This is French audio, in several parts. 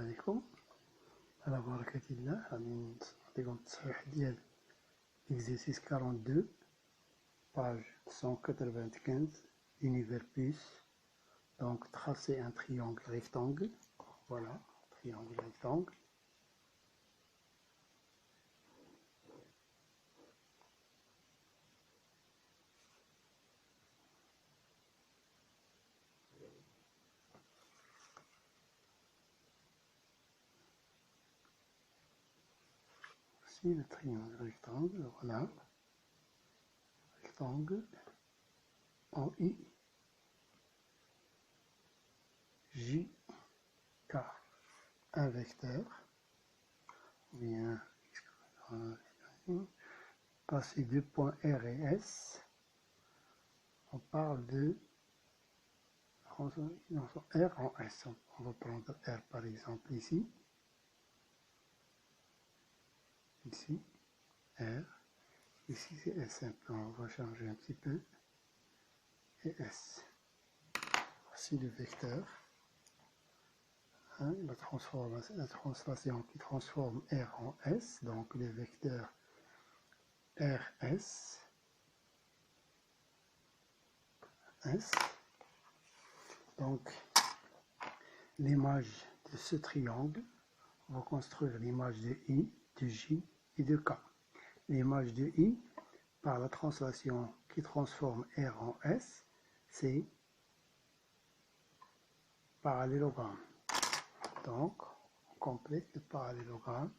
عليكم. على بركة الله غادي نعطيكم التصحيح ديال exercice 42 page 195 univers plus. Donc tracer un triangle rectangle. Voilà, triangle rectangle. Voici le triangle rectangle, voilà. Rectangle en I, J, K, un vecteur, bien, passer deux points R et S, on parle de R en S, on va prendre R par exemple ici, R, ici c'est S simple, on va changer un petit peu, et S. Voici le vecteur. La translation qui transforme R en S, donc le vecteur RS, S. Donc l'image de ce triangle, on va construire l'image de I, de J et de K. L'image de I, par la translation qui transforme R en S, c'est parallélogramme. Donc, on complète le parallélogramme.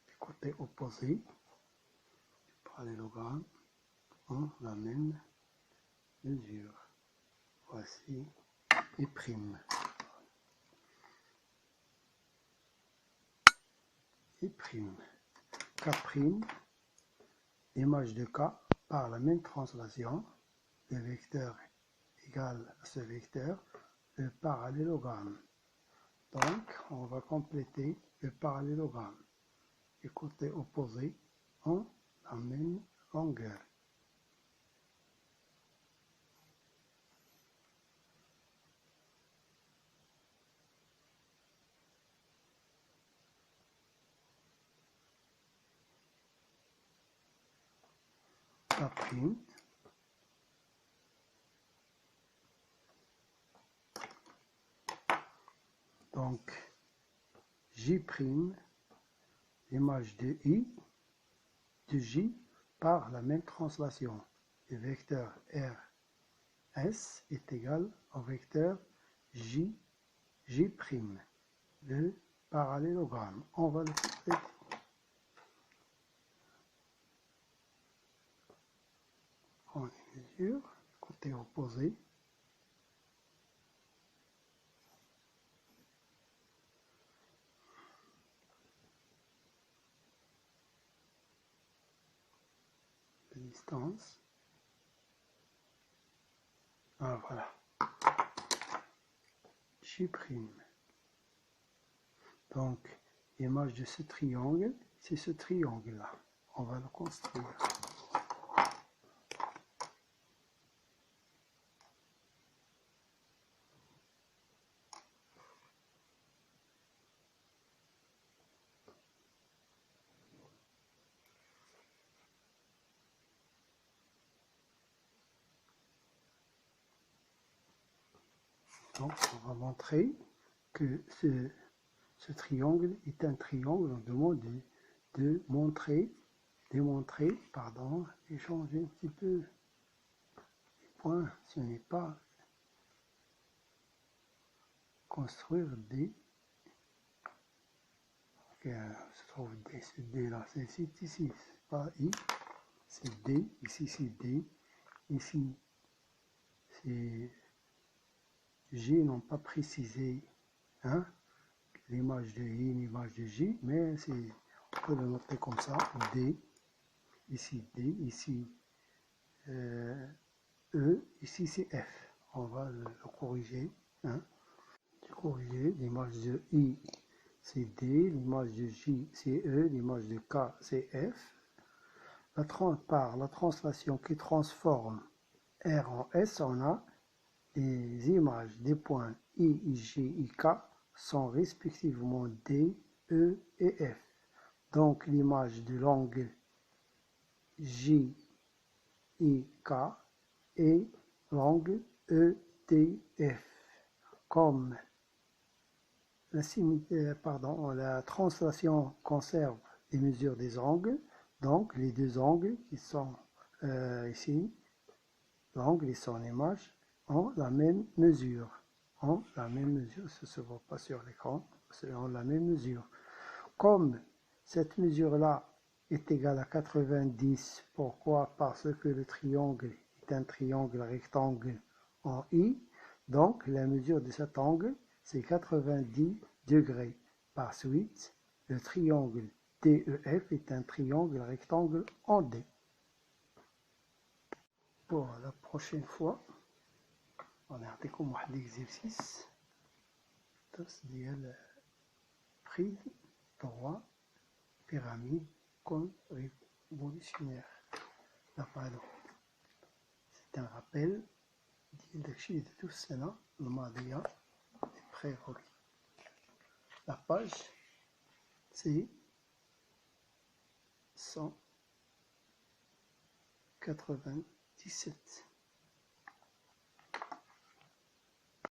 Du côté opposé du parallélogramme, on la même mesure. Voici I'. K', l'image de K par la même translation, le vecteur égal à ce vecteur, le parallélogramme. Donc, on va compléter le parallélogramme. Du côté opposé, ont la même longueur. K', donc J', l'image de I, de J par la même translation. Le vecteur RS est égal au vecteur J', le parallélogramme. On va le compléter. On mesure, côté opposé. La distance. Ah, voilà. J'. Donc, l'image de ce triangle, c'est ce triangle-là. On va le construire. Donc, on va montrer que ce triangle est un triangle. On demande de démontrer, pardon, et changer un petit peu les points. Ce n'est pas construire des. Se trouve D, ce D là, c'est ici, c'est pas I, c'est D, ici c'est D, ici c'est J, n'ont pas précisé l'image de I, l'image de J, mais on peut le noter comme ça, D, ici E, ici c'est F. On va le corriger. Corriger l'image de I, c'est D, l'image de J, c'est E, l'image de K, c'est F. Par la translation qui transforme R en S, on a les images des points I, J, I, K sont respectivement D, E et F. Donc l'image de l'angle J, I, K et l'angle E, T, F. Comme la translation conserve les mesures des angles, donc les deux angles qui sont ici, l'angle et son image, ont la même mesure. Ça ne se voit pas sur l'écran, c'est en la même mesure. Comme cette mesure-là est égale à 90, pourquoi? Parce que le triangle est un triangle rectangle en I, donc la mesure de cet angle, c'est 90 degrés. Par suite, le triangle DEF est un triangle rectangle en D. Pour la prochaine fois, on a un exercice ديال prise droit pyramide comme révolutionnaire. C'est un rappel ديال داكشي اللي درتو في السنة الماضية prérequis. La page c'est 197.